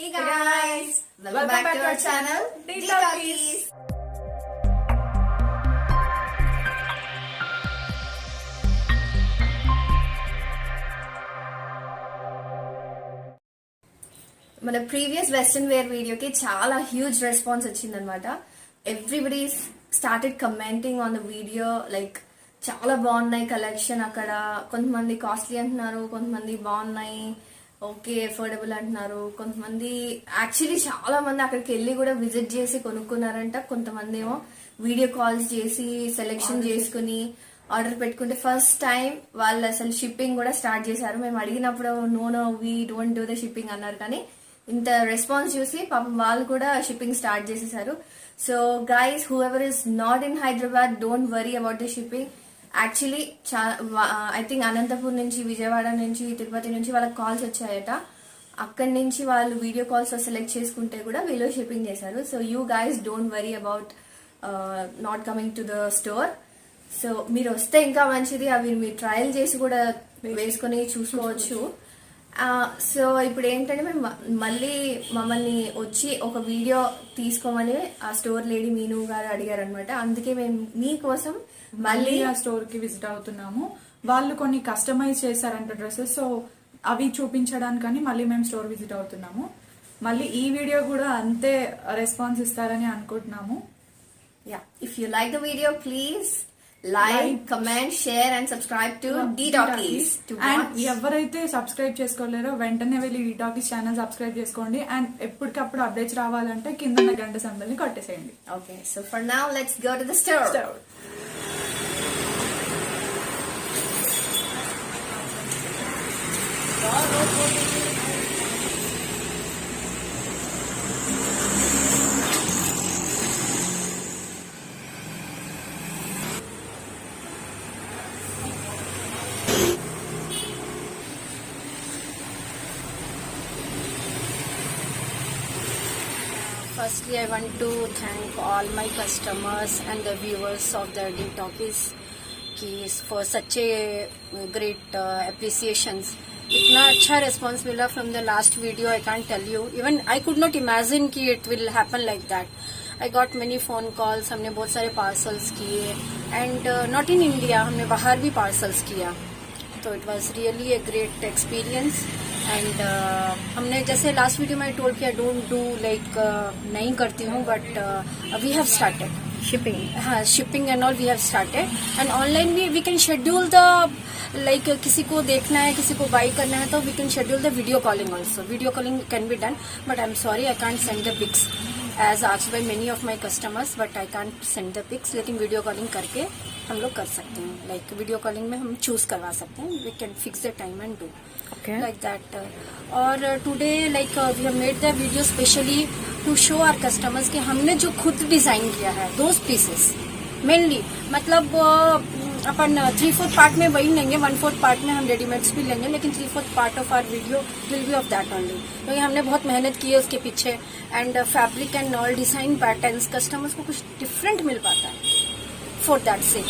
Hey guys, welcome back to our channel, The Talkies. మన previous western wear వీడియోకి చాలా huge response వచ్చిందనమాట. Everybody started commenting on the video, like చాలా బాగున్నాయి collection. అక్కడ కొంతమంది కాస్ట్లీ అంటున్నారు, కొంతమంది బాగున్నాయి, ఓకే అఫోర్డబుల్ అంటున్నారు. కొంతమంది యాక్చువల్లీ చాలా మంది అక్కడికి వెళ్ళి కూడా విజిట్ చేసి కొనుక్కున్నారంట. కొంతమంది ఏమో వీడియో కాల్స్ చేసి సెలెక్షన్ చేసుకుని ఆర్డర్ పెట్టుకుంటే ఫస్ట్ టైం వాళ్ళు అసలు షిప్పింగ్ కూడా స్టార్ట్ చేశారు. మేము అడిగినప్పుడు no we don't do the shipping అన్నారు, కానీ ఇంత రెస్పాన్స్ చూసి పాపం వాళ్ళు కూడా షిప్పింగ్ స్టార్ట్ చేసేసారు. So guys, whoever is not in Hyderabad, don't worry about the shipping. Actually I think Anantapur నుంచి, విజయవాడ నుంచి, తిరుపతి నుంచి వాళ్ళకి కాల్స్ వచ్చాయట. అక్కడి నుంచి వాళ్ళు వీడియో కాల్స్ సెలెక్ట్ చేసుకుంటే కూడా వీళ్ళు షిప్పింగ్ చేశారు. So you guys don't worry about not coming to the store. So మీరు వస్తే ఇంకా మంచిది, అవి మీరు ట్రయల్ చేసి కూడా వేసుకొని చూసుకోవచ్చు. సో ఇప్పుడు ఏంటంటే మేము మళ్ళీ మమ్మల్ని వచ్చి ఒక వీడియో తీసుకోమని ఆ స్టోర్ లేడీ మీను గారు అడిగారు అనమాట. అందుకే మేము మీకోసం మళ్ళీ ఆ స్టోర్ కి విజిట్ అవుతున్నాము. వాళ్ళు కొన్ని కస్టమైజ్ చేశారంట డ్రెస్సెస్, సో అవి చూపించడానికని మళ్ళీ మేము స్టోర్ విజిట్ అవుతున్నాము. మళ్ళీ ఈ వీడియో కూడా అంతే రెస్పాన్స్ ఇస్తారని అనుకుంటున్నాము. Yeah, if you like the video please like, comment, share and subscribe to the Talkies. And ఎవరైతే సబ్స్క్రైబ్ చేసుకోలేరో వెంటనే వెళ్ళి ది టాకీస్ ఛానల్ సబ్స్క్రైబ్ చేసుకోండి. అండ్ ఎప్పటికప్పుడు అప్డేట్స్ రావాలంటే కింద గంట సింబల్ ని కొట్టేసేయండి. Okay, so for now let's go to the store. Firstly, I want to thank all my customers and the viewers of the The Talkies for such a great appreciations. इतना अच्छा response मिला from the last video, I can't tell you. Even I could not imagine कि it will happen like that. I got many phone calls, हमने बहुत सारे parcels किए, and not in India, हमने बाहर भी parcels किया. तो it was really a great experience. And हमने जैसे लास्ट वीडियो में टोल्ड किया डोंट डू लाइक नहीं करती हूँ, but we have started shipping. हाँ, shipping and all we have started. And online भी we can schedule the like किसी को देखना है, किसी को बाई करना है, तो we can schedule the video calling also. Video calling can be done, but I am sorry I can't send the pics as asked by many of my customers, but I can't send the pics. लेकिन video calling करके हम लोग कर सकते हैं. Like video calling में हम choose करवा सकते हैं. We can fix the time and do like that. और today like we have made the video specially to show our customers कि हमने जो खुद डिजाइन किया है those pieces mainly, मतलब अपन 3/4 पार्ट में वही लेंगे, 1/4 पार्ट में हम रेडीमेड्स भी लेंगे, लेकिन 3/4 part of our video will be of that only, क्योंकि हमने बहुत मेहनत की है उसके पीछे. And fabric and all design patterns customers को कुछ डिफरेंट मिल पाता है. फॉर दैट सेक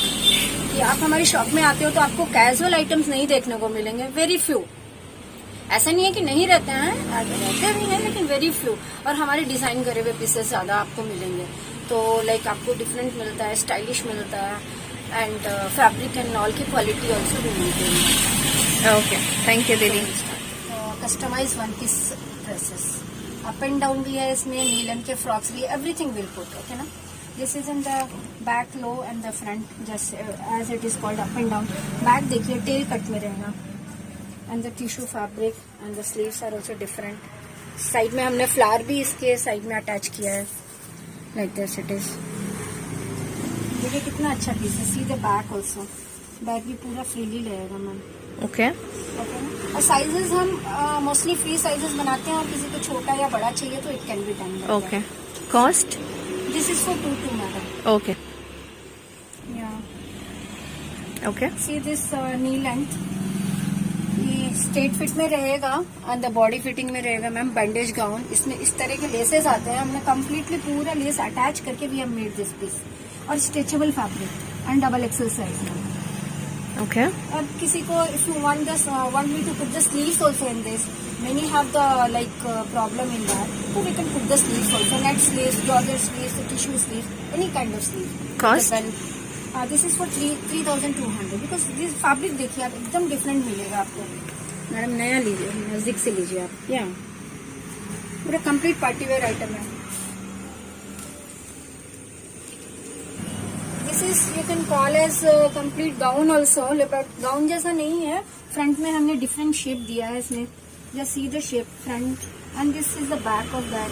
कि आप हमारी शॉप में आते हो तो आपको कैजुअल आइटम्स नहीं देखने को मिलेंगे, वेरी फ्यू. ऐसा नहीं है कि नहीं रहते हैं, रहते भी हैं, लेकिन वेरी फ्यू. और हमारे डिजाइन करे हुए पीसेस ज्यादा आपको मिलेंगे. तो लाइक आपको डिफरेंट मिलता है, स्टाइलिश मिलता है, एंड फैब्रिक एंड ऑल की क्वालिटी ऑल्सो भी मिलती है. ओके, थैंक यू दीदी. Customize one piece dresses up and down भी है इसमें, नीलन के फ्रॉक्स भी, एवरीथिंग विल पुट. ओके ना, this is in the back low and the front just as it is called up and down. Back देखिए tail cut में रहेगा. And the tissue fabric and the sleeves are also different. Side में हमने flower भी इसके side में attach किया है, लाइक दिस इट इज. देखिए कितना अच्छा पीस है. See the back also, back भी पूरा फ्रीली रहेगा मैम. Okay, okay. और साइजेस हम मोस्टली फ्री साइजेस बनाते हैं, और किसी को छोटा या बड़ा चाहिए तो it can be done. Okay. Cost? This is for 2 madam. Okay. Yeah okay. See this knee length, ये स्ट्रेट फिट में रहेगा एंड द बॉडी फिटिंग में रहेगा मैम. बैंडेज गाउन, इसमें इस तरह के लेसेस आते हैं. हमने कम्प्लीटली पूरा लेस अटैच करके we have made this piece. और stretchable fabric and double XL size में. Okay. अब किसी को if you want me to put the sleeves also in this, many have the problem in that. So we can put the sleeves also, net sleeves, georgette sleeves, tissue sleeves, any kind of sleeve. Cost? The belt. This is for 3,200 because this fabric देखिए आप एकदम different मिलेगा आपको. Madam नया लीजिए, नजदीक से लीजिए आप. Yeah. पूरा complete party wear item है. This is you can call as complete gown also, but gown जैसा नहीं है. Front में हमने different shape दिया है इसमें. Just see the shape front, and this is the back of that.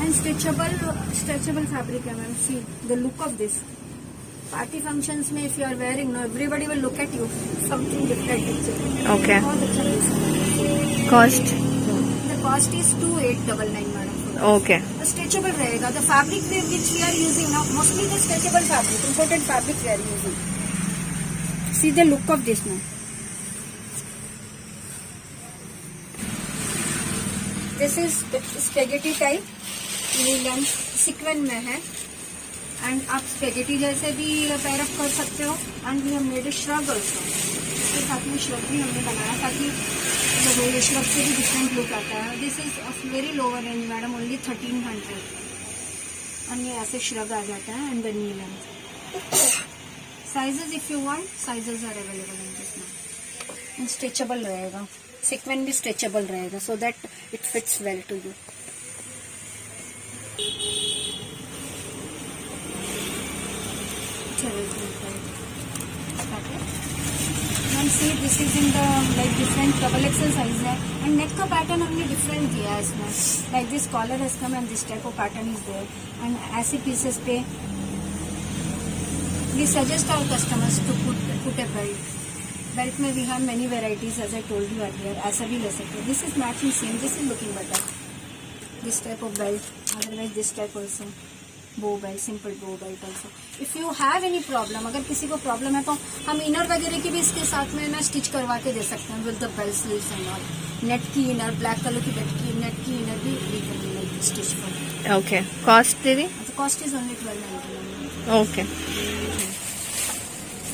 And stretchable fabric है ma'am. See the look of this. Party functions में if you are wearing, no, everybody will look at you. Something different actually. Okay. बहुत अच्छा लगता है. Cost? The cost is 2899 madam. Okay. Stretchable रहेगा. The fabric which we are using now, mostly the stretchable fabric, imported fabric we are using. See the look of this now. This is spaghetti type, knee length, sequin में है. And आप spaghetti जैसे भी pair up कर सकते हो. And we have made a shrug also. इसके साथ में shrug भी हमने बनाया ताकि ये shrug से भी different look आता है. This is of very lower range madam, only 1300. And ये ऐसे shrug आ जाता है and the knee length. Sizes if you want, sizes are available in this now. And stretchable रहेगा. Sequin भी stretchable रहेगा so that it fits well to you. And see this is in the different double XL size है and neck का pattern हमने different दिया है इसमें. Like this collar has come and this type of pattern is there. And ऐसे pieces पे we suggest our customers to put a belt. Belt में we have many varieties as I told you earlier. ऐसा भी ले सकते हो. This is matching same. This is looking better. This type of belt. Otherwise this type also. Bow belt, simple bow belt also. If you have any problem, अगर किसी को problem है तो हम इनर वगैरह की भी इसके साथ में ना स्टिच करवा के दे सकते हैं with the belt sleeves and all. Net की इनर, ब्लैक कलर की नेट की इनर भी स्टिच for. Okay. Cost दीदी? The cost is only 1299. Okay.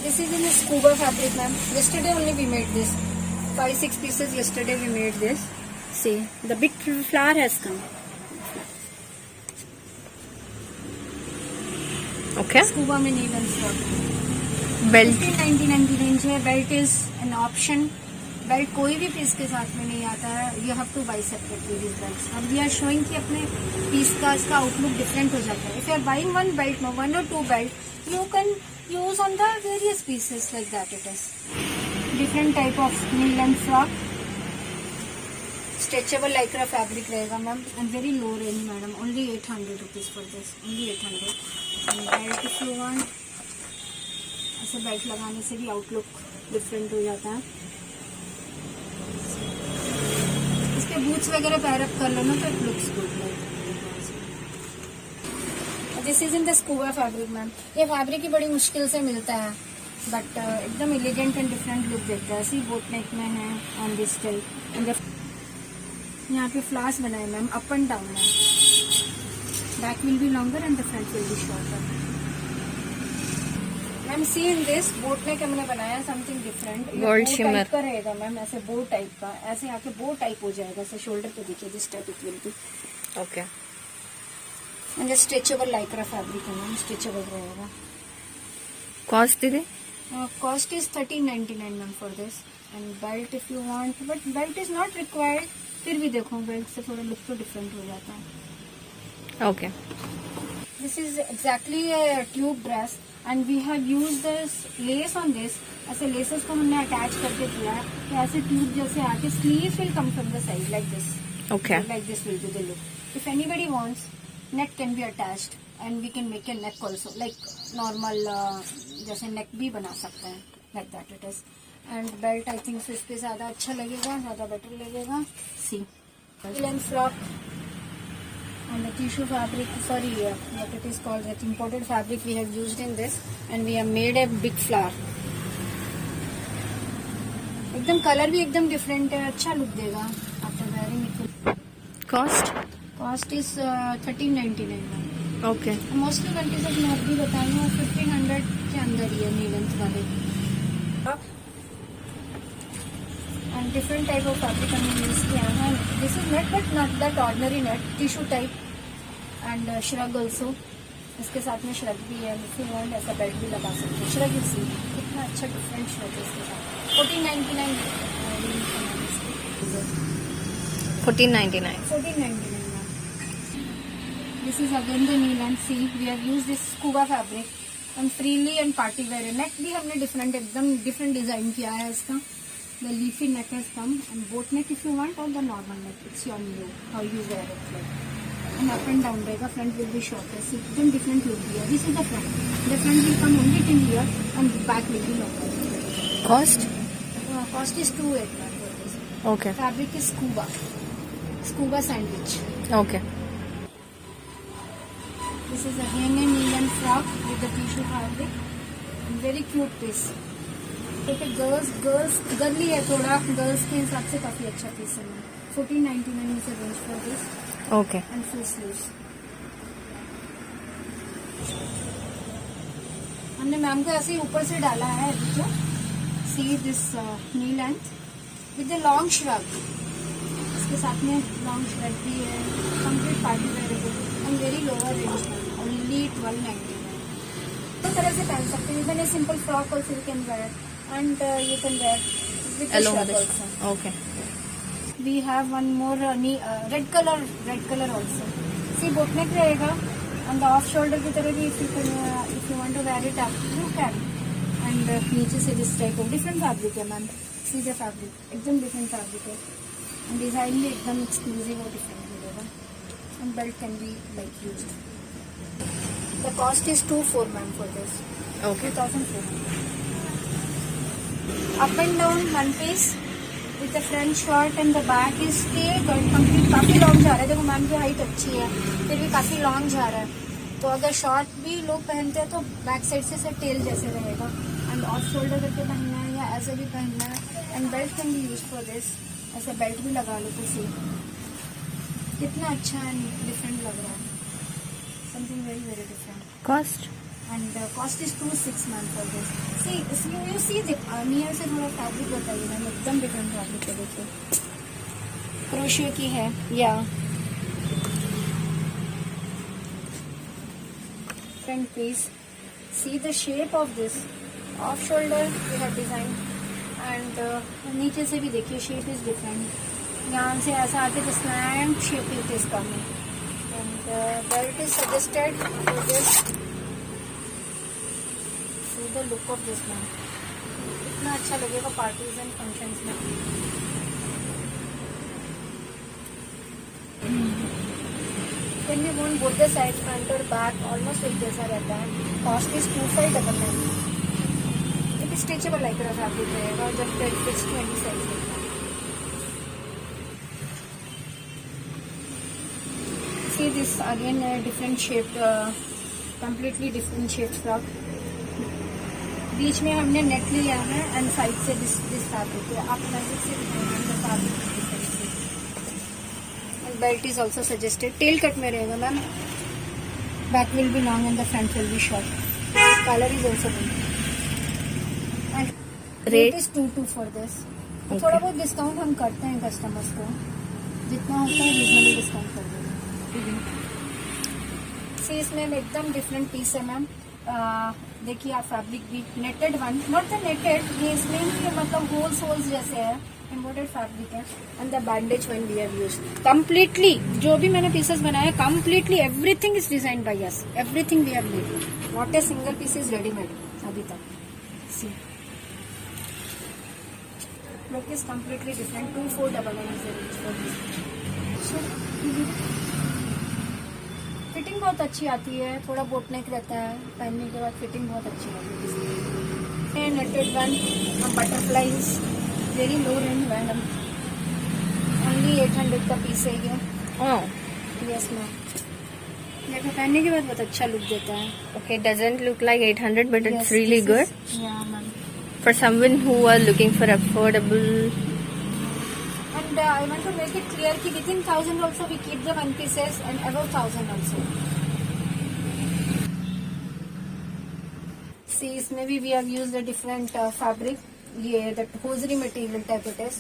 This is in a scuba fabric, ma'am. Yesterday only we made this. 5-6 pieces yesterday we made this. See, the big flower has come. Okay. Scuba में needle and stock. Belt? 1599 की range है. Belt is an option. Belt कोई भी piece के साथ में नहीं आता है. You have to buy separately these belts. अब we are showing कि अपने पीस का इसका outlook different हो जाता है. If you are buying one belt, no, 1 or 2 belt, you can use on the various pieces like that. It is different type of knee length frock. Stretchable lycra fabric रहेगा ma'am and very low range madam. Only 800 rupees for this. Only 800. And belt if you want. ऐसे belt लगाने से भी outlook different हो जाता है. इसके boots वगैरह पैर अप कर लो ना तो it looks good. This is in the scuba fabric ma'am. ये फैब्रिक ही बड़ी मुश्किल से मिलता है बट एकदम एलिगेंट एंड डिफरेंट लुक देता है. सी बोट नेक में है ऑन दिस टाइप. यहाँ पे फ्लावर्स बनाए मैम अप एंड डाउन है. Back will be longer and the front will be shorter. Ma'am see in this boat neck हमने बनाया समथिंग डिफरेंट. Gold shimmer. का रहेगा मैम ऐसे बो टाइप का. ऐसे आके बो टाइप हो जाएगा. ऐसे शोल्डर पे देखिए this type it will be. Okay. And stretchable Lycra fabric है मैम. स्ट्रेचेबल रहेगा. Cost दीदी? Cost is 1399 ma'am for this. And belt if you want but belt is not required. फिर भी देखो बेल्ट से थोड़ा लुक तो डिफरेंट हो जाता है. Okay. This is exactly tube dress and we have used this lace on this. ऐसे लेसेस को हमने अटैच करके किया है तो ऐसे ट्यूब जैसे आके sleeves will come from the side like this. Okay. Like this will be the look. If anybody wants, neck can be attached and we can make a neck also like normal जैसे neck भी बना सकते हैं like that it is. And belt I think इस पे ज़्यादा अच्छा लगेगा, ज़्यादा better लगेगा. See, length frock and the tissue fabric. Sorry, what it is called that imported fabric we have used in this and we have made a big flower. एकदम colour भी एकदम डिफरेंट है. अच्छा लुक देगा after wearing it. Cost? Cost is 1399. Okay. Mostly countries में आप भी बताएंगे 1500 के अंदर ही है नी लेंथ वाले. And different type of fabric हमने यूज़ किया है. This is net but not that ordinary net, tissue type and shrug also. इसके साथ में श्रग भी है, इफ यू वांट ऐसा बेल्ट भी लगा सकते हो. श्रग इसी कितना अच्छा डिफरेंट श्रग है इसके साथ. 1499 1499. 1499 ma'am. This is again the kneel and see we have use this scuba fabric and freely and party wear. Neck भी हमने डिफरेंट एकदम डिफरेंट डिजाइन किया है इसका. The leafy neck has come and boat neck if you want और the normal neck, it's your you how you wear it. Like and up and down रहेगा. Front will be short है, एकदम different look दिया. This is the front. The front will come only till here and back will be longer. Cost? Cost is 2,800 for this. Okay. Fabric is scuba sandwich. Okay. This is again a knee and frock with the tissue fabric and very cute piece. क्योंकि girls girly है थोड़ा, girls के हिसाब से काफी अच्छा piece है. 1499 is the range for this Okay. and full sleeves. हमने मैम को ऐसे ही ऊपर से डाला है अभी जो. See this knee length with the long shrug. इसके साथ में लॉन्ग श्रग भी है. Complete party where and very lower range में, ओनली 1299. दो तरह से पहन सकते हैं. Even a simple frock also you can wear and you can wear with the Along shrug with also. Okay. We have one more red color also. See boat neck रहेगा and the off shoulder की तरह भी if you want to wear it up you can. And नीचे से this type of different fabric है ma'am. See the fabric एकदम different fabric है and design भी एकदम exclusive और different मिलेगा. And belt can be like used. The cost is 2,400 ma'am for this. Okay. 2,400. Up and down one piece with the front short and the back is take और complete काफी long जा रहा है. देखो ma'am की height अच्छी है फिर भी काफी लॉन्ग जा रहा है. तो अगर शॉर्ट भी लोग पहनते हैं तो बैक साइड से टेल जैसे रहेगा. एंड ऑफ शोल्डर करके पहनना है या ऐसे भी पहनना है. And belt can be use for this. ऐसे बेल्ट भी लगा लो तो सी कितना अच्छा एंड डिफरेंट लग रहा है. Something very very different. Cost? And cost is 2,600 ma'am for this. See you see near से थोड़ा फैब्रिक बताइए मैम. एकदम डिफरेंट फैब्रिक है. देखिए क्रोशियो की है या front piece. See the shape of this. Off shoulder we have design and नीचे से भी देखिए शेप इज डिफरेंट. यहाँ से ऐसा आके the slant shape is coming and belt is suggested for this. C the look of this ma'am. इतना अच्छा लगेगा पार्टीज एंड फंक्शंस में. When we want both the sides, front और back, almost एक जैसा रहता है. Cost is 2,599. एक स्ट्रेचेबल लाइक्रा फैब्रिक रहेगा और जब फिक्स 20 साइज रहेगा. See this again different shaped, completely different shaped frock. बीच में हमने नेट लिया है एंड साइड से दिस फैब्रिक है. आप नजदीक से दिखाएंगे fabric. Belt is also suggested. Tell cut में रहेगा ma'am. Back will B long and the front will be short. Colour is also and rate is 2,200 for this. थोड़ा बहुत डिस्काउंट हम करते हैं कस्टमर्स को. जितना होता है रीजनेबल डिस्काउंट कर देंगे. सी इसमें एकदम डिफरेंट पीस है मैम. देखिए आप फैब्रिक भी netted one, not the netted, ये इसमें मतलब होल्स जैसे है. एम्ब्रॉयडर्ड फैब्रिक है and the bandage one we have used. Completely जो भी मैंने पीसेस बनाए completely everything is design by us. Everything we have made. Not a single piece is readymade अभी तक. See look is completely different. 2,499 is the range for this. Fitting बहुत अच्छी आती है. थोड़ा बोट नेक रहता है. पहनने के बाद फिटिंग बहुत अच्छी आती है. Netted one butterflies very low range madam. Only 800 का पीस है ये. Oh. Yes ma'am. देखो पहनने के बाद बहुत अच्छा लुक देता है. Okay, doesn't look like 800, but it's Yes, really this good is- yeah ma'am. for someone who are looking for affordable. And I want to make it clear कि within 1,000 also we keep the one pieces and above 1,000 also. See इसमें भी we have used a different fabric. ये the hosiery material type it is.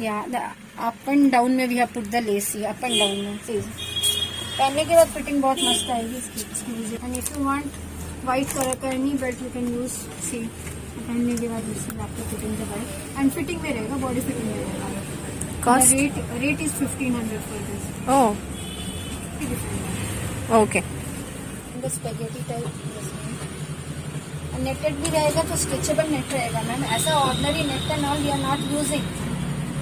या up and down में भी put the less, ये up and down में सी पहनने के बाद फिटिंग बहुत मस्त आएगी इसकी। And if you want white colour का any belt you can use, see पहनने के बाद इसमें आपको फिटिंग का बेल्ट एंड फिटिंग में रहेगा, बॉडी फिटिंग में रहेगा। Cost? Rate is 1500 for this. Oh, different okay. The spaghetti type netted भी रहेगा, तो स्ट्रेचेबल नेट रहेगा मैम। ऐसा ordinary net and all we are not using,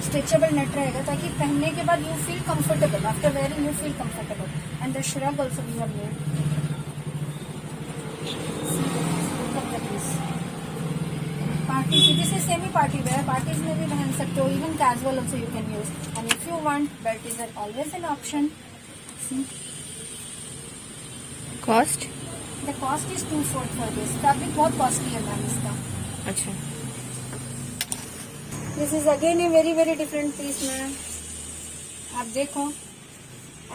stretchable net रहेगा ताकि पहनने के बाद you feel comfortable, after wearing you feel comfortable. And the shrug also we have made party, this is semi party wear, parties में भी पहन सकते हो, even casual also you can use. And if you want belt is always an option. Cost? The cost is 2/4 for this. Fabric बहुत costly है ma'am इसका। अच्छा, this is again a very very different piece ma'am. आप देखो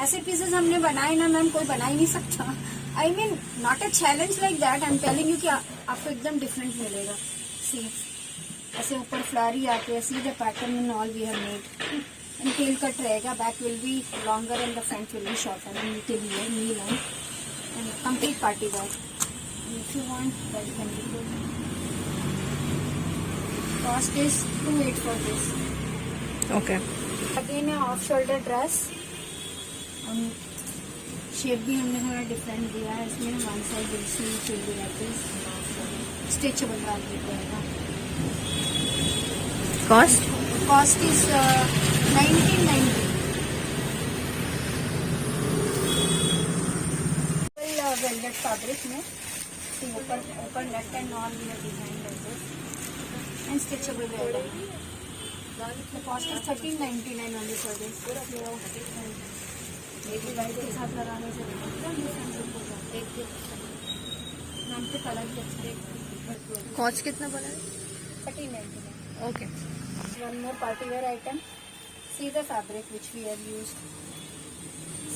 ऐसे pieces हमने बनाए ना मैम, कोई बना ही नहीं सकता। I mean not a challenge like that, I am telling you कि आपको एकदम डिफरेंट मिलेगा। सी ऐसे ऊपर फ्लारी आते हैं, see the pattern in all we have made. And tail cut रहेगा, back will be longer and the front will be shorter and के लिए knee line and complete party wear. If you want that can be good. Cost is 2/8 for this. okay. Again off shoulder dress, shape भी हमने थोड़ा different दिया है इसमें। One side stretchable रहेगा। Cost? Cost is 1990। Velvet fabric में ऊपर net and all design and stretchable रहेगा। The cost is 1399 only for this. Light के साथ लगाने से एकदम डिफरेंट लुक हो जाता है। नाम पे कलर भी अच्छा। Cost कितना बोला? 1399। Okay. One more party wear item. See the fabric which we have used.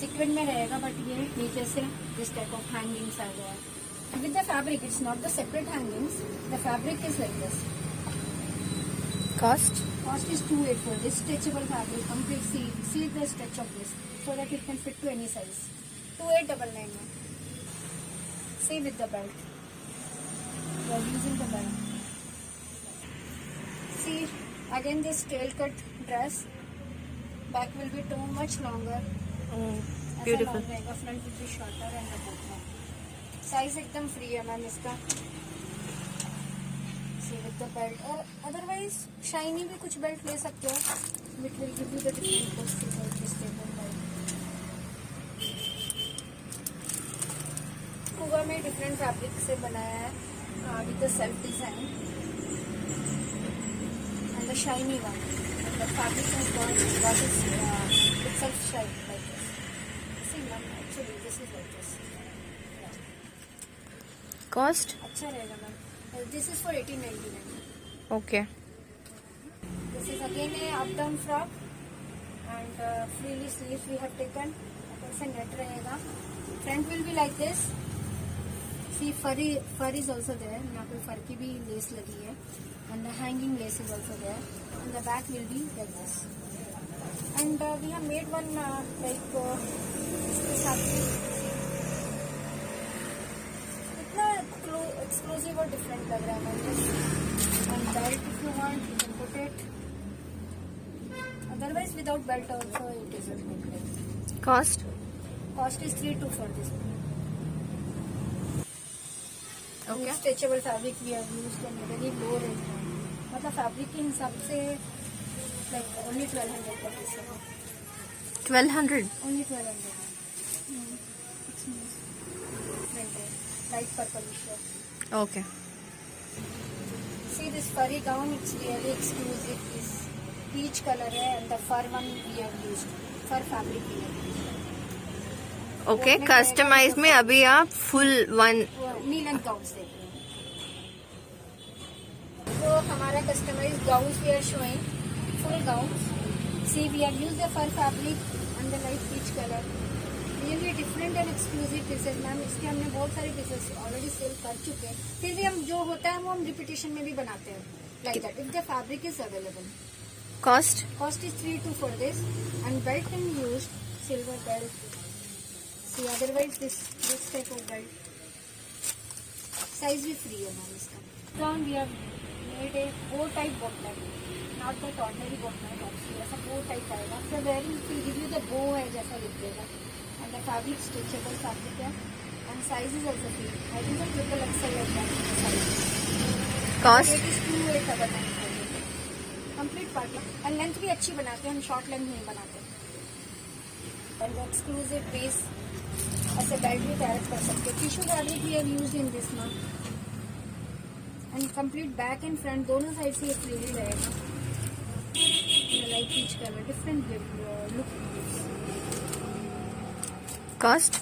Sequin में रहेगा, बट ये नीचे से दिस टाइप ऑफ हैंगिंग्स आ गया है with the fabric. It's not the separate hangings, the fabric is like this. Cost? Cost is 2/8 for this stretchable fabric. Complete see the stretch of this so that it can fit to any size. 2899. See with the belt. We are using the belt. See again this tail cut dress. Back will be too much longer. Beautiful. Front will be shorter and the bottom. Size एकदम free है ma'am इसका। with the belt, और otherwise shiny भी कुछ belt ले सकते हो, which will give you the different belt. कुगा में डिफरेंट फैब्रिक से बनाया है with the self design and the shiny one. The fabric has got itself shine like this. See ma'am, actually this is like this. Cost? अच्छा रहेगा ma'am. This is for 1899. Okay. This is again a up down frock and freely sleeves we have taken. ऐसे net रहेगा। Front will be like this. See fur is also there. यहाँ पे फर की भी less लगी है and the hanging lace is also there. And the back will be like this. And we have made one like this fabric. Exclusive और different लग रहा है ma'am. And belt if you want you can put it, otherwise without belt also it is good. Cost? Cost is 3/2 for this. Okay. Stretchable fabric we have used in very low range में, मतलब fabric के हिसाब से like only 1200 का piece है। 1200? Only 1200। Light purple shirt. Okay. See this furry gown, it's really exclusive. This peach color है and the fur one we have used. Fur fabric we have used. Okay. Customize में अभी आप full one. Knee length gowns देख रहे हैं। तो हमारा customize gowns we are showing, full gowns. See we have used the fur fabric and the light peach colour. Really different and exclusive pieces ma'am. इसके हमने बहुत सारे पीसेस ऑलरेडी सेल कर चुके हैं, फिर भी हम जो होता है वो हम रिपीटेशन में भी बनाते हैं like that if the fabric is available. Cost? Cost is 3,2 for this, and belt can be used silver belt. See, otherwise this type of belt. Size भी free है मैम इसका. Down we have made a bow type boat neck, not that ordinary boat neck. Actually, ऐसा bow type आएगा. After wearing it will give you the bow है जैसा दिखेगा. And the fabric stretchable fabric है. And size is also free. I think the triple XL like that size. Cost? It is 2,899. Complete party and length भी अच्छी बनाते हैं, हम short length नहीं बनाते. एंड एक्सक्लूसिव पीस ऐसे बेल्ट भी तैयार कर सकते हैं. Tissue fabric we have used in this one. And complete back and front दोनों साइड से ये फ्रीली रहेगा. Light peach colour different look. Cost?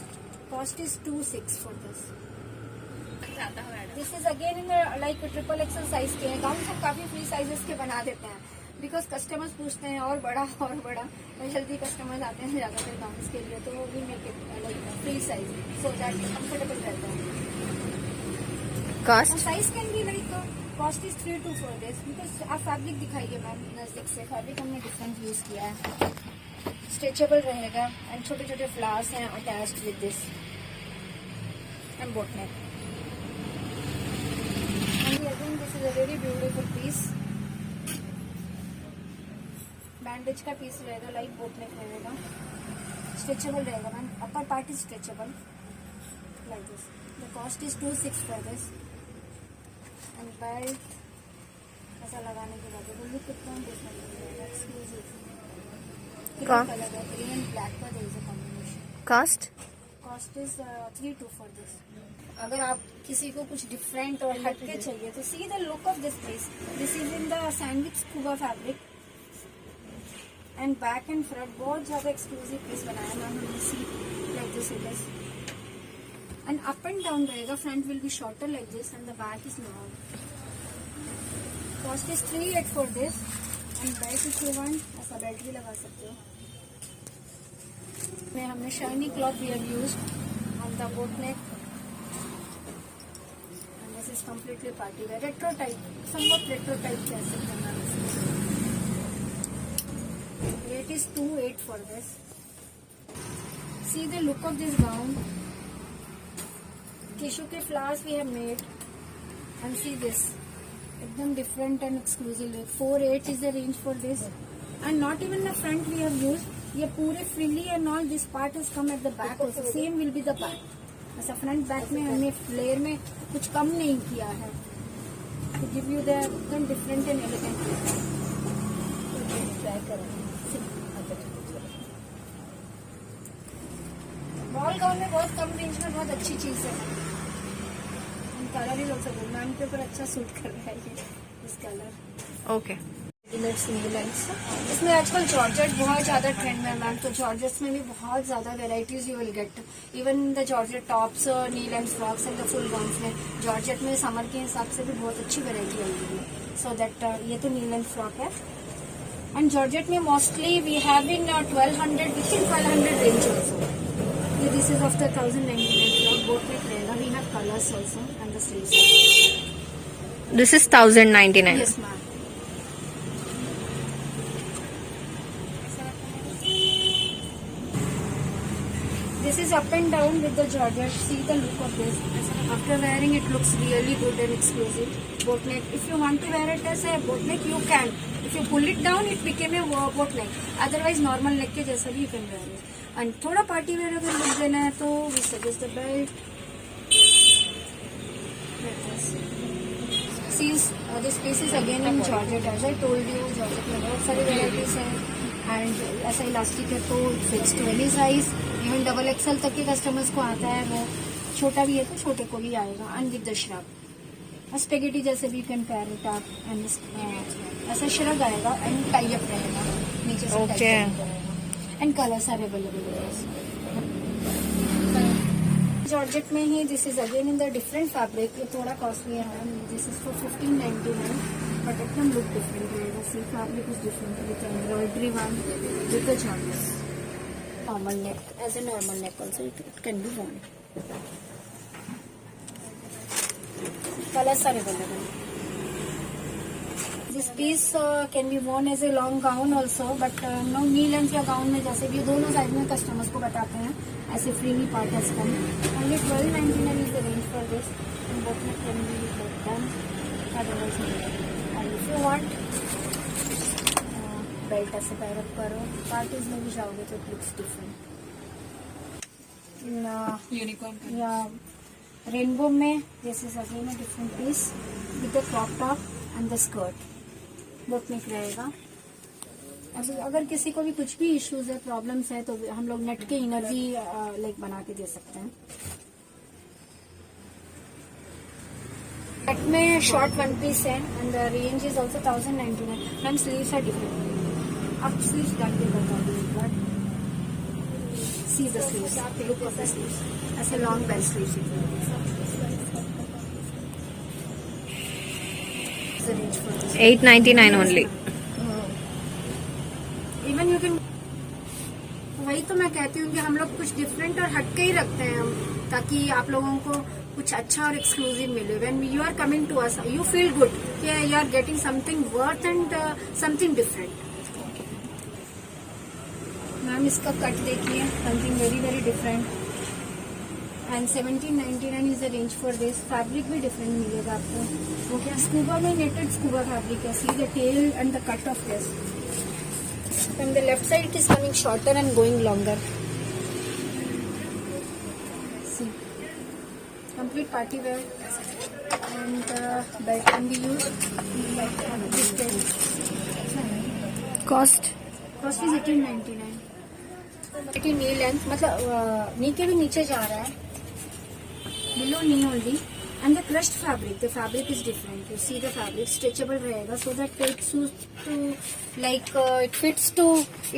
Cost is 2,600 for this. This is again in like triple XL size के हैं. Gown सब काफी free sizes के बना देते हैं बिकॉज कस्टमर्स पूछते हैं और बड़ा. और जल्दी कस्टमर्स आते हैं ज्यादातर गाउन के लिए, तो we make it like free size so that comfortable रहता है. Cost? Size can be like cost is 3,2 for this because आप फैब्रिक दिखाइए मैम नजदीक से. फैब्रिक हमने डिफरेंट यूज किया है. स्ट्रेचेबल रहेगा एंड छोटे छोटे फ्लावर्स हैं attached with this and boat neck. Again, this is a very beautiful piece. Bandage का पीस रहेगा, लाइट बोट नेक रहेगा, स्ट्रेचेबल रहेगा ma'am. Upper part is stretchable like this. The cost is 2,600 for this. And belt ऐसा लगाने के बाद look कितना different रहेगा. एक्सक्लूसिव कलर है, ग्रीन एंड ब्लैक का there is a combination. Cost? Cost is 3,200 for this. अगर आप किसी को कुछ डिफरेंट और हटके चाहिए तो see the look of this piece. This is in the sandwich scuba fabric and back and front बहुत ज्यादा एक्सक्लूसिव पीस बनाया मैम हमने. See like this it is and up and down रहेगा. Front will be shorter like this and the back is long. Cost is 3,800 for this. And belt if you want ऐसा belt भी लगा सकते हो. में हमने shiny cloth we have used on the boat neck. This is completely party wear, retro type, somewhat retro type कह सकते हैं ma'am. Rate is 2,800 for this. See the look of this gown. Tissue के flowers we have made, and see this, एकदम different and exclusive look. 4,800 is the range for this, and not even the front we have used. ये पूरे frilly and all this part has come at the back also. Same will be the back. ऐसा front back में हमने flare में कुछ कम नहीं किया है to give you the एकदम different and elegant look. Ball gown में बहुत कम रेंज में बहुत अच्छी चीज है. कलर ही लोग सब मैम के ऊपर अच्छा सूट कर रहा है ये इस कलर. Okay. इसमें आजकल जॉर्जेट बहुत ज्यादा ट्रेंड में है मैम. तो जॉर्जेट्स में भी बहुत ज्यादा varieties you will get. Even the georgette tops, knee length frocks and the full gowns में जॉर्जेट में समर के हिसाब से भी बहुत अच्छी वेराइटी आई हुई है. सो दैट ये तो नी लेंथ फ्रॉक है. एंड जॉर्जेट में mostly we have in 1,200 within 1,200 range also. This is of the 1,099 frock. Boat में रहेगा. We have colours also and the sleeves. This is 1,099. Yes ma'am. This is up and down with the georgette. See the look of this. After wearing it looks really good and exclusive. Boat neck. If you want to wear it as a boat neck, you can. If you pull it down, it became a boat neck. Otherwise, normal neck के जैसा भी you can wear it. And थोड़ा party wear अगर look देना है तो we suggest the belt. Like this. See, this piece is again in georgette. As I told you, georgette में बहुत सारी varieties हैं. And ऐसा इलास्टिक है तो fits to any size. Even double axle तक के कस्टमर्स को आता है. वो छोटा भी है तो छोटे को भी आएगा. And with the shrug spaghetti जैसे भी can pair it up. And ऐसा श्रग आएगा एंड टाई अप रहेगा नीचे से. Okay. And colours are available. Georgette में ही this is again in the different fabric. ये थोड़ा कॉस्टली है. दिस इज फॉर 1,599 बट एकदम लुक डिफरेंट रहेगा. See fabric is different with embroidery one with the georgette. Normal neck, as a normal neck also it can be worn. Colors are available. This piece can be worn as a long gown also, but no knee length या gown में जैसे भी दोनों side में customers को बताते हैं ऐसे freely part has come. Only 12.99 is the range for this. And bottom can be like done. Otherwise no. And if you want belt ऐसे pair up करो, parties में भी जाओगे तो it looks different. Unicorn Yeah, rainbow में this is again a different piece with the crop top and the skirt. बहुत निक रहेगा. अगर किसी को भी कुछ भी इश्यूज है, प्रॉब्लम्स है, तो हम लोग नेट के इनर भी लाइक बना के दे सकते हैं. नेट में शॉर्ट वन पीस है and the range is also 1099. Ma'am sleeves are different. आप स्लीव्स डाल के बता दो एक बार. See the sleeves, look of the sleeves. ऐसे long bell sleeves. The range for this. 899 only. Even you can. वही तो मैं कहती हूँ कि हम लोग कुछ डिफरेंट और हटके ही रखते हैं हम, ताकि आप लोगों को कुछ अच्छा और एक्सक्लूसिव मिले. When you are coming to us you feel good कि you are getting something worth and something different. Ma'am इसका कट देखिए, something very very different. And 1799 is the range for this. Fabric भी different मिलेगा आपको. वो क्या scuba में नेटेड scuba fabric है. See the tail and the cut of this. From the left side it is coming shorter and going longer. See, complete party wear and belt can be used. This belt. Cost? Cost is 1899. 18 knee length, मतलब knee के भी नीचे जा रहा है. Below knee only. And the crushed fabric, the fabric is different. You see the fabric stretchable रहेगा, so that it suits to like it fits to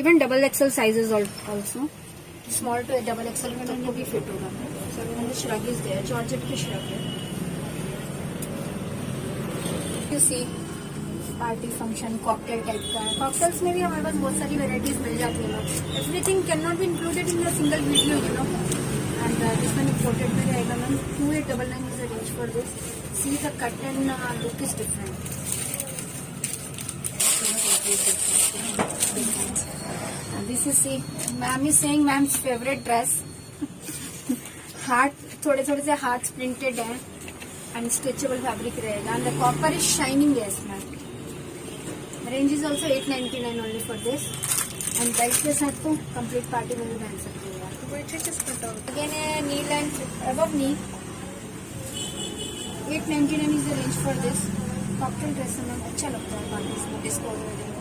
even double XL sizes also. Small to double XL में तो भी fit होगा. So when the shrug is there, Georgette की shrug है. You see, party function cocktail type का है. Cocktails में भी हमारे पास बहुत सारी varieties मिल जाती है. Everything cannot be included in a single video, you know. And this one imported में रहेगा ma'am. 2899 is the range for this. See the cut and look is different. And this is see, ma'am is saying ma'am's favorite dress. Heart थोड़े थोड़े से hearts printed है and stretchable fabric रहेगा. And the copper is shining, yes ma'am. The range is also 899 only for this. And belt के साथ तो complete party में भी पहन सकते हो. Again, knee length above knee. 899 is the range for this. Cocktail dress में अच्छा लगता है parties में, disco wedding.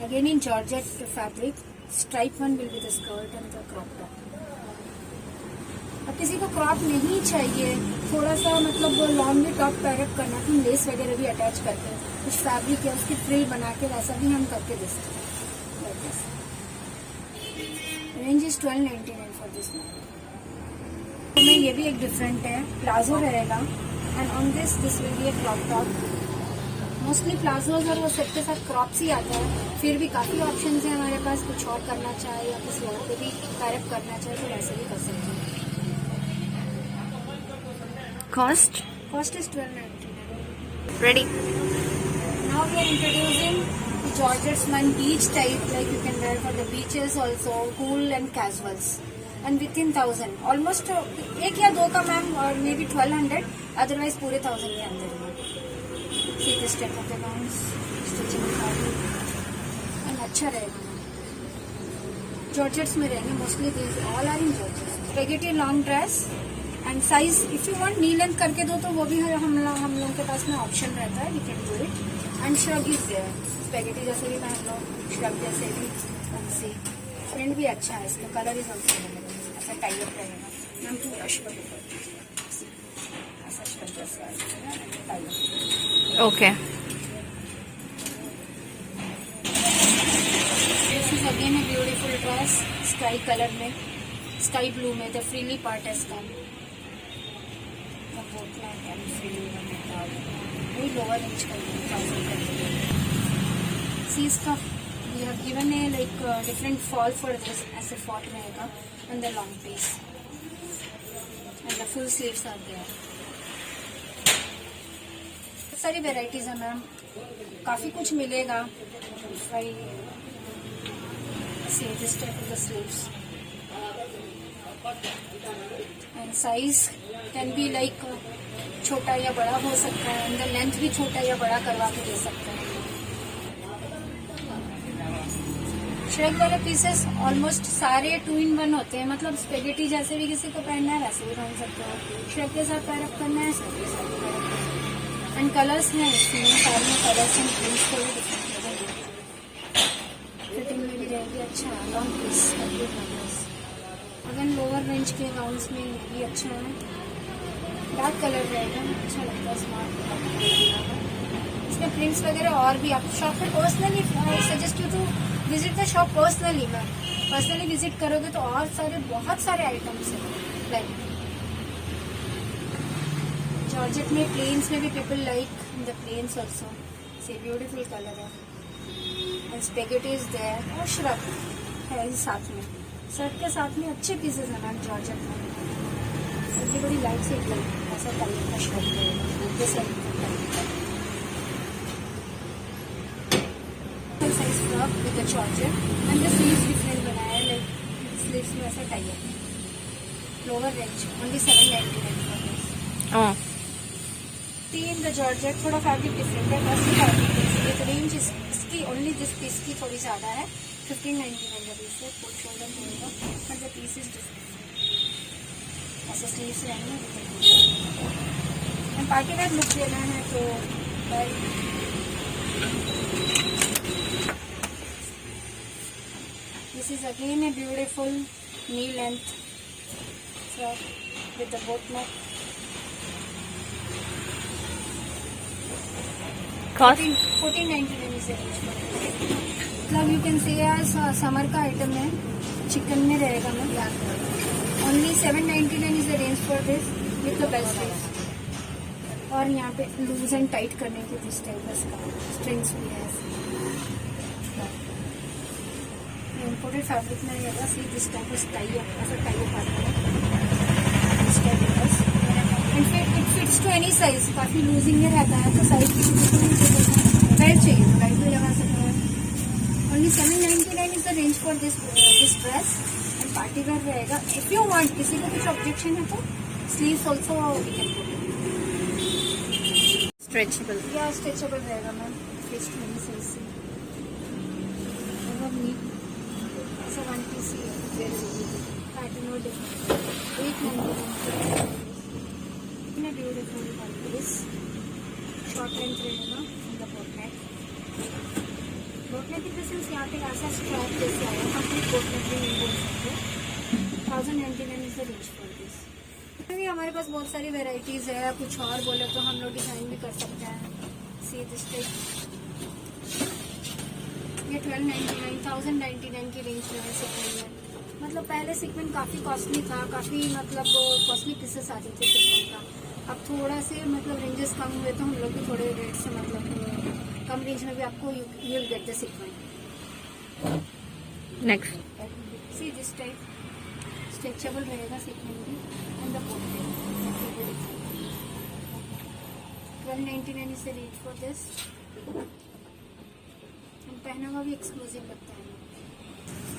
Again in Georgette fabric, stripe one will be the skirt and the crop top. अब किसी को क्रॉप नहीं चाहिए, थोड़ा सा मतलब लॉन्ग भी टॉप पैरअप करना, तो लेस वगैरह भी अटैच करते हैं. कुछ फैब्रिक है उसकी फ्रिल बना के वैसा भी हम करके दे सकते हैं. Range is 1299 for this. में ये भी एक डिफरेंट है. प्लाजो रहेगा and on this will be A crop top. Mostly palazzos और वो सेट के साथ क्रॉप्स ही आता है. फिर भी काफी ऑप्शंस हैं हमारे पास. कुछ और करना चाहे या किसी और को भी पैरअप करना चाहे तो वैसे भी कर सकते हैं. Cost? Cost is 1299. Ready? Now we are introducing the Georgette's one beach type, like you can wear for the beaches also, cool and casuals. And within 1000, almost एक या दो का मैम और मे बी 1200, अदरवाइज पूरे 1000 के अंदर में. See this type of the gowns, stitching fabric, and अच्छा रहेगा. Georgettes में रहेंगे mostly. these all are in Georgettes. Spaghetti long dress and size if you want knee length करके दो तो वो भी हम लोगों के पास में ऑप्शन रहता है. we can do it. And shrug is there. Spaghetti जैसे भी पहन लो, shrug जैसे भी. see प्रिंट भी अच्छा है इसका. Colour is also available. ऐसा टाई अप रहेगा मैम. पूरा shrug ऐसा shrug जैसा आएगा tie up. Okay. This is again a beautiful dress. Sky color में, sky blue में. The frilly part has come. The boat neck and frilly में वही lower inch कर दिया 1000 कर दिया. See इसका we have given a like different fall for this. ऐसे fall रहेगा and the long piece and the full sleeves are there. सारी वेराइटीज है मैम, काफी कुछ मिलेगा. If I say this type of the sleeves and size can be like छोटा या बड़ा हो सकता है, अंदर लेंथ भी छोटा या बड़ा करवा के दे सकते हैं. श्रेक वाले पीसेस ऑलमोस्ट सारे 2-in-1 होते हैं, मतलब स्पेगेटी जैसे भी किसी को पहनना है वैसे भी पहन सकते हो. श्रेक के साथ पैरअप करना है, श्रेक के साथ भी पैरअप करना है. एंड कलर्स हैं इसमें, सारे में कलर्स एंड प्रिंट्स को भी डिफरेंट लगेंगे. फिटिंग में भी रहेगी. अच्छा लॉन्ग पीस. अगर लोअर रेंज के गाउन्स में ये भी अच्छा है. डार्क कलर रहेगा, अच्छा लगता है, स्मार्ट. इसमें प्रिंट्स वगैरह और भी. आप शॉप पे personally suggest you to visit the shop personally. Ma'am personally visit करोगे तो और सारे बहुत सारे आइटम्स हैं. लाइक जॉर्जेट में प्लेन्स में भी people like the plains also. See beautiful colour है. एंड स्पेगेटी इज देयर और श्रग है इस साथ में. शर्ट के साथ में अच्छे पीसेस हैं मैम जॉर्जेट में. बड़ी लाइट से ऐसा टाइप का शर्ट रहेगा. Size frock with the georgette and the sleeves different बनाया है. लाइक स्लीव्स में ऐसा टाइप है. Lower range only 799. तीन द जॉर्जेट थोड़ा फैब्रिक डिफरेंट है, बस फैब्रिक रेंज इसकी ओनली दिस पीस की थोड़ी ज़्यादा है. 1599 का पीस है. फुल शोल्डर रहेगा but the piece is different. ऐसे स्लीव्स रहेंगे. एंड पार्टी वेयर लुक देना है तो this is again a beautiful knee length frock with the boat neck. Cost? 1499 is the range for it. मतलब you can say as summer का item है. चिकन में रहेगा ma'am. Only 799 is the range for this with the bell sleeves. और यहाँ पे loose and tight करने के दिस टाइप का स्ट्रिंग्स भी है. इम्पोर्टेड फैब्रिक में रहेगा. See this type of tie ऐसा टाई अप आता है. This type of in fact it fits to any size. काफी लूजिंग में रहता है तो साइज किसी को नहीं चाहिए, बेल्ट चाहिए तो बेल्ट भी लगा सकते हैं. Only 799 is the range for this dress. Party wear रहेगा. इफ यू वांट, किसी को कुछ ऑब्जेक्शन है तो स्लीव्स ऑल्सो Stretchable. या स्ट्रेचेबल रहेगा मैम. फिस्ट नहीं साइज से ऐसा 1 पीस ही है. पैटर्न और different. 899 beautiful 1 piece. Short length रहेगा in the boat neck. Boat neck in the sense यहाँ पे ऐसा स्ट्रैप जैसे आया. कंप्लीट बोट नेक भी नहीं बोल सकते. 1099 is the range for this. भी हमारे पास बहुत सारी वेराइटीज है. कुछ और बोले तो हम लोग डिजाइन भी कर सकते हैं. सी दिस टाइप. ये 1299 1099 की रेंज में है सीक्वेंट में. मतलब पहले सीक्वेंट काफी कॉस्टली था, काफी मतलब कॉस्टली पीसेस आते थे सीक्वेंट का. अब थोड़ा से मतलब रेंजेस कम हुए तो हम लोग भी थोड़े रेट से मतलब कम रेंज में भी आपको you will get the sequin. Next. See this type stretchable रहेगा सीक्वेंट भी. And the boat neck 1299 is the range for this. पहना हुआ भी एक्सक्लूसिव लगता है.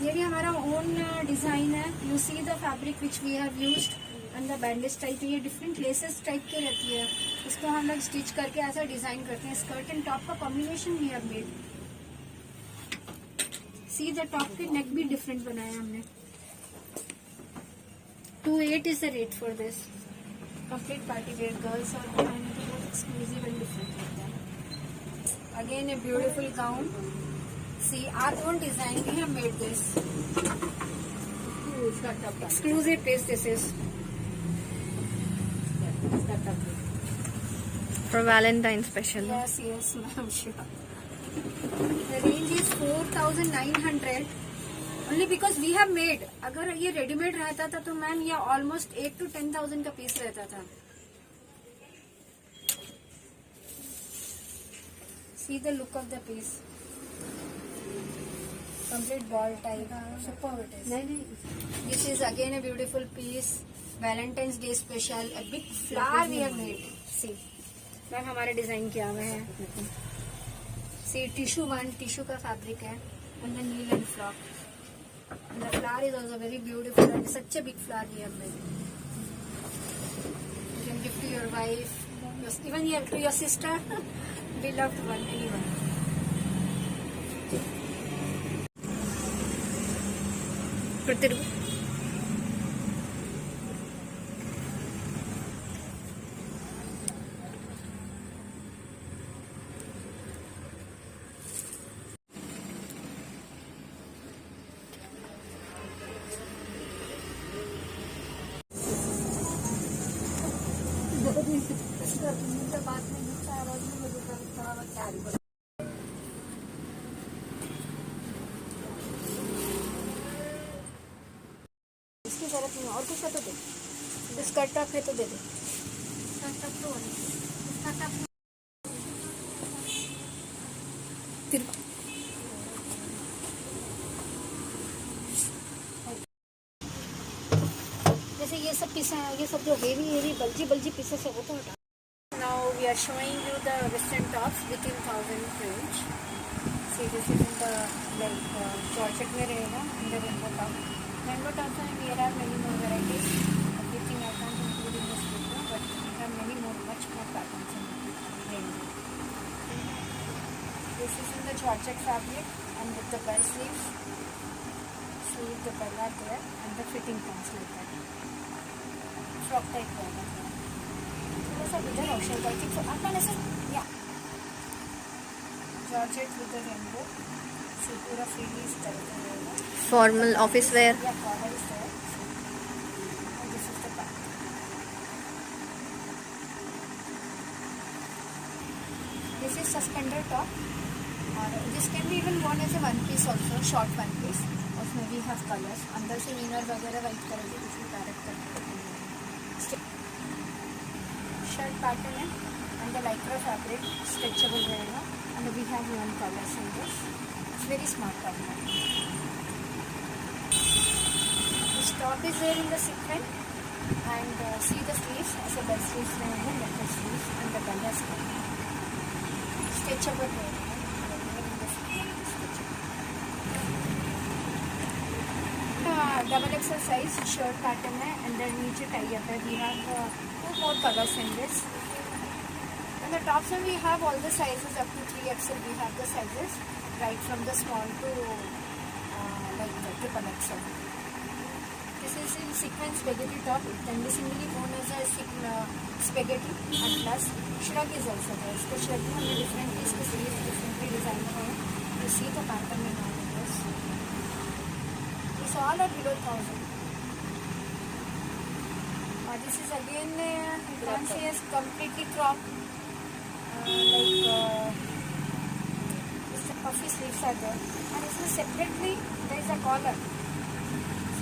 ये भी हमारा ओन डिजाइन है. You see the fabric which we have used and the bandage type. ये डिफरेंट लेसेस टाइप के रहती है. इसको हम लोग स्टिच करके ऐसा डिजाइन करते हैं. स्कर्ट एंड टॉप का combination we have made. See the top के नेक भी डिफरेंट बनाया हमने. 28 is the rate for this. Complete party wear girls और पहनने को बहुत एक्सक्लूसिव एंड डिफरेंट लगता है. Again a beautiful gown. See, our own design, we have made this. Exclusive piece this is. For Valentine special. Yes, yes, ma'am, sure. The range is 4,900. Only because we have made. अगर ये readymade रहता था तो ma'am ये almost 8 to 10,000 का piece रहता था. See the look of the piece. Complete ball type. Superb it is. This is again a beautiful piece. Valentine's Day special. A big flower we have made. See. Ma'am हमारे design किया हुआ है। सी tissue का fabric है and then knee and frock. And the flower is also very beautiful and such a big flower we have made. You can give to your wife, even to your sister, beloved one, anyone. इसकी जरूरत नहीं है, और कुछ है तो दे। Skirt top है तो दे दे। जैसे ये सब पीसें हैं, ये सब जो हेवी बल्जी पीसेस है वो तो हटा। Now we are showing you the western tops within 1000 range. See, this is in the Georgette में रहेगा, in the rainbow top. Rainbow tops में we have many more varieties. Everything I can't include in this video, but we have many more, much more patterns in rainbow. This is in the Georgette fabric and with the bell sleeves. Sleeve the bell are there and the fitting comes like that. Frock type रहेगा. थोड़ा सा इधर option का ठीक है आपका ऐसे या जॉर्जेट विद द रेनबो सो पूरा फ्रीली इस तरह का रहेगा फॉर्मल ऑफिस वेयर या कॉलर इस तरह and this is the back. This is suspender top और this can be even worn as a one piece also, short one piece. उसमें भी have colors, अंदर से इनर वगैरह वाइट करेंगे, इसमें पैरेट करके शर्ट पैटर्न है and the lycra fabric stretchable रहेगा and we have one colors in this. It's very smart pattern. This top is there in the sequin and see the sleeves as a bell sleeves रहेगा, leather sleeves and the bell has come. Stretchable रहेगा. Double XL size shirt pattern है and then नीचे tie up है. We have two more colors in this. And the tops and we have all the sizes up to 3XL. We have the sizes right from the small to like the triple XL. This is in sequin spaghetti top. It can be singly worn as a spaghetti and plus shrug is also there. So shrug में हमने different piece के sleeves differently designed हैं. You see the pattern in all of this. This all are below 1000. This is again you can say is completely cropped this puffy sleeves are there and this is separately there is a collar.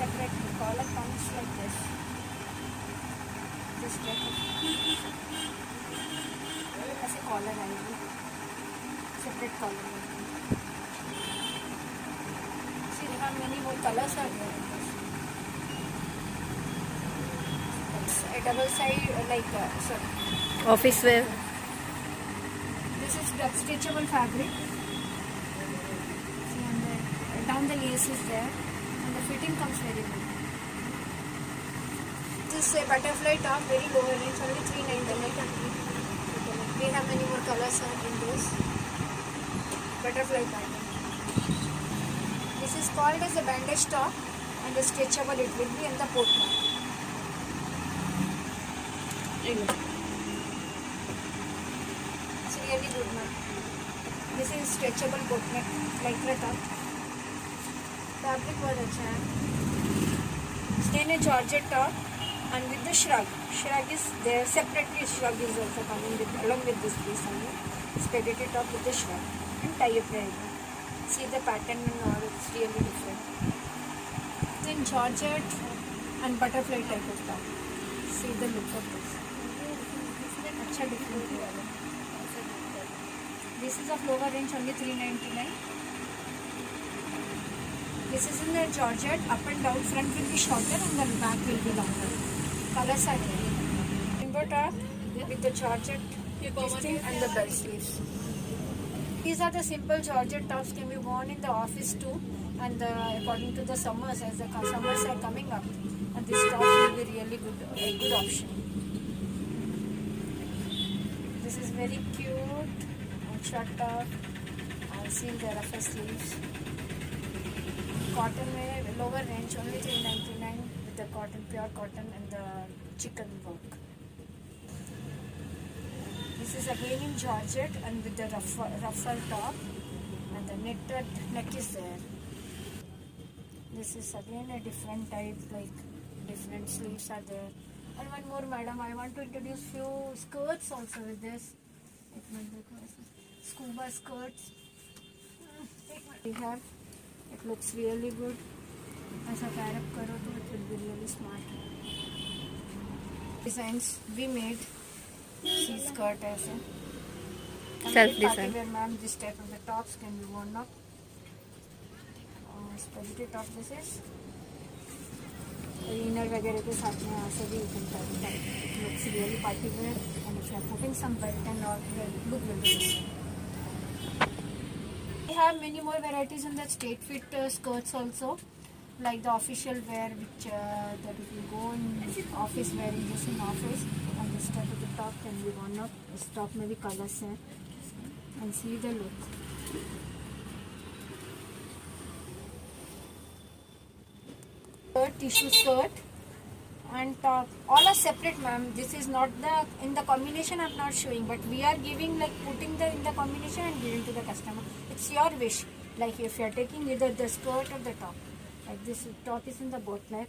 Separately collar comes like this. This type of as a collar आएगी, separate collar. See there are many more colors are there. A double side sorry office where this is stretchable fabric. See on the down the lace is there and the fitting comes very good. This is a butterfly top, very low range, only 399. We have many more colors in this butterfly pattern. This is called as a bandage top and the stretchable it will be and the port top. It's really good, man. This is stretchable boat neck, lycra top. Fabric बहुत अच्छा है. Then a Georgette top and with the shrug. Shrug is there separately. Shrug is also coming with along with this piece only. Spaghetti top with the shrug and tie up रहेगा. See the pattern and all. It's really different. Then Georgette and butterfly type of top. See the look of this. अच्छा different है. This is of lower range, only 399. This is in the Georgette, up and down. Front will be shorter and the back will be longer. Colors are there. Rainbow top with the Georgette this thing and the belt sleeves. These are the simple Georgette tops, can be worn in the office too, and according to the summers, as the summers are coming up, and this top will be really good, a good option. This is very cute short top. I'll see the rougher sleeves. Cotton में lower range, only $399 with the cotton, pure cotton and the chicken work. This is again in Georgette and with the ruffle top, and the knitted neck is there. This is again a different type, like different sleeves are there. And one more, madam, I want to introduce few skirts also with this. Scuba skirts. We have. It looks really good. ऐसा pair up करो तो it will be really smart. Designs we made. See skirt ऐसे. Self design. Party wear, ma'am, this type of the tops can be worn up. Spaghetti top this is. Inner वगैरह के साथ में ऐसे भी you can carry that. It looks really party wear, and if you are putting some belt and all, the look will be good. We have many more varieties in the straight fit skirts also, like the official wear, which that if you go in office wearing this in office, and this type of the top can be worn up. This top में भी colors हैं, and see the look. Tissue skirt and top, all are separate, ma'am. This is not the in the combination I'm not showing, but we are giving, like putting the in the combination and giving to the customer. It's your wish, like if you are taking either the skirt or the top. Like this top is in the boat neck,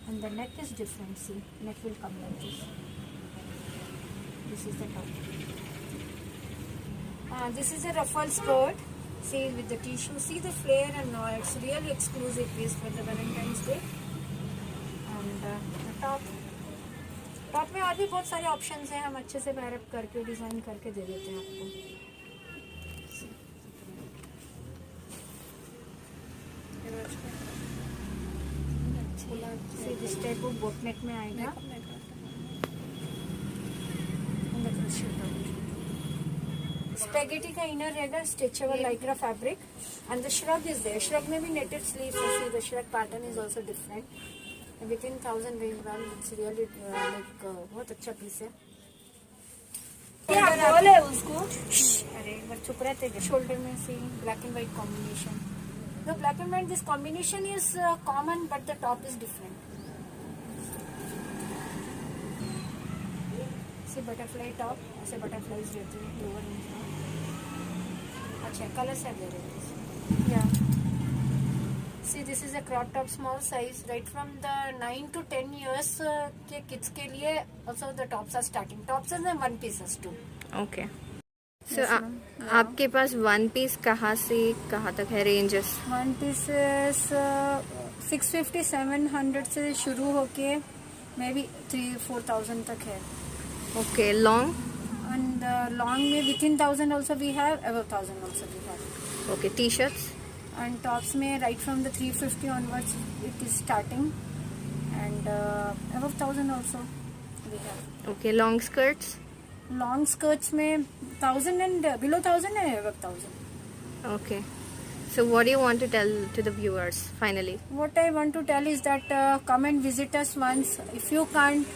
and the neck is different. See, neck will come like this. This is the top. This is a ruffle skirt. See, with the tissue, see the flare and all. It's really exclusive piece for the Valentine's Day. And the top में और भी बहुत सारे options हैं, हम अच्छे से पैर अप करके डिजाइन करके दे देते हैं आपको. See, this type of boat neck में आएगा. And the crochet top. Spaghetti का inner रहेगा, stretchable lycra fabric, and the shrug is there. Shrug में भी netted sleeves है. See, the shrug pattern is also different. Within 1,000 range, ma'am, it's really like बहुत अच्छा piece है. क्या बोले उसको? अरे एक बार चुप रहते हैं. Shoulder में see black and white combination. The black and white, this combination is common, but the top is different. See butterfly top, ऐसे butterflies रहते हैं lower range में. अच्छा colors are there. Yeah. See, this is a crop top, small size, right from the 9 to 10 years के kids के लिए. Also the tops are starting. Tops and then one pieces too. Okay. So आपके पास one piece कहाँ से कहाँ तक है रेंजेस? One pieces 650-700 से शुरू होके maybe 3,000-4,000 तक है. ओके. लॉन्ग? And long में within 1,000 also we have, above 1,000 also we have. Okay. T shirts? And tops में right from the 350 onwards it is starting, and above 1,000 also we have. Okay. Long skirts? Long skirts में 1,000 and below 1,000 and above 1,000. Okay. So what do you want to tell to the viewers finally? What I want to tell is that come and visit us once. If you can't,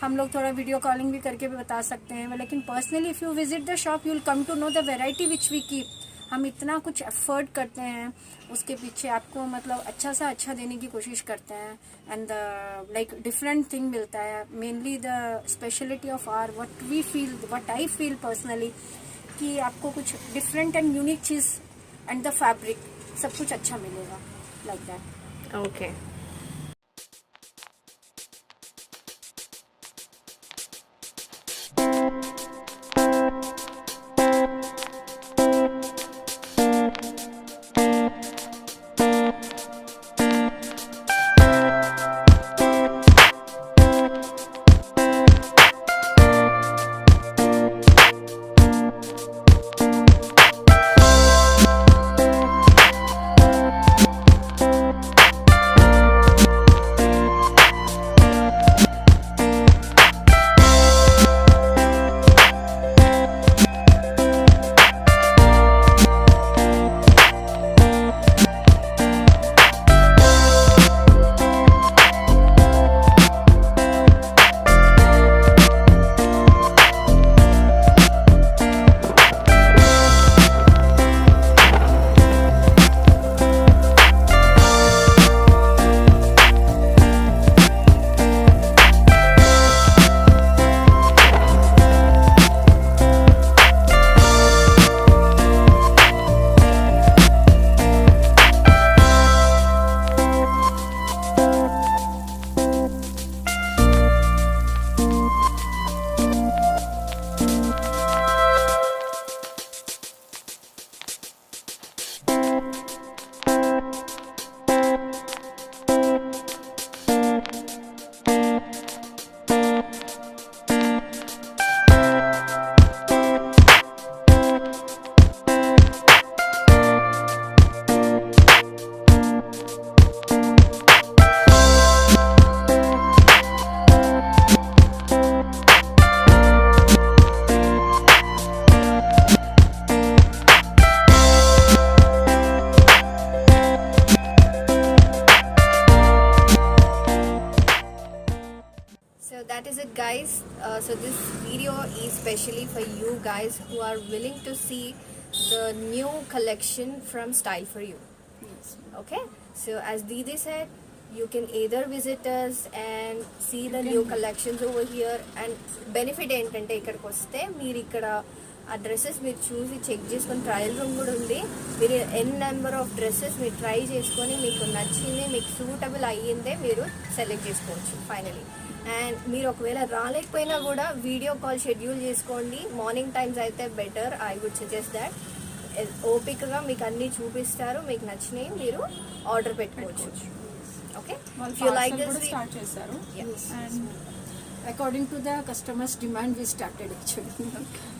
हम लोग थोड़ा video calling भी करके भी बता सकते हैं, लेकिन personally if you visit the shop you will come to know the variety which we keep. हम इतना कुछ एफर्ट करते हैं उसके पीछे, आपको मतलब अच्छा सा अच्छा देने की कोशिश करते हैं. एंड लाइक डिफरेंट थिंग मिलता है. Mainly the speciality of our what we feel, what I feel personally, कि आपको कुछ डिफरेंट एंड यूनिक चीज़ एंड द फैब्रिक सब कुछ अच्छा मिलेगा, like that. Okay. guys, so this video is specially for you guys who are willing to see the new collection from Style for You. Okay, so as Didi said, you can either visit us and see the new collections over here, and benefit ఏంటంటే ఇక్కడికి వస్తే మీరు ఇక్కడ ఆ dresses మీరు చూసి check చేసుకొని trial room కూడా ఉంది. మీరు ఎన్ నెంబర్ ఆఫ్ డ్రెస్సెస్ మీరు ట్రై చేసుకొని మీకు నచ్చింది, మీకు సూటబుల్ అయ్యిందే మీరు సెలెక్ట్ చేసుకోవచ్చు ఫైనలీ. అండ్ మీరు ఒకవేళ రాలేకపోయినా కూడా వీడియో కాల్ షెడ్యూల్ చేసుకోండి. మార్నింగ్ టైమ్స్ అయితే better, I would suggest that. ఓపికగా మీకు అన్నీ చూపిస్తారు, మీకు నచ్చినవి మీరు ఆర్డర్ పెట్టుకోవచ్చు. ఓకే, వాళ్ళు if you like parcel this కూడా స్టార్ట్ చేశారు. Yes. And According to the customers' demand, we started actually.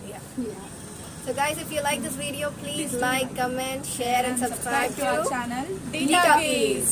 yeah. Yeah. So guys, if you like this video, please like, comment, share and subscribe to our to channel Dita Dita Kids. Kids.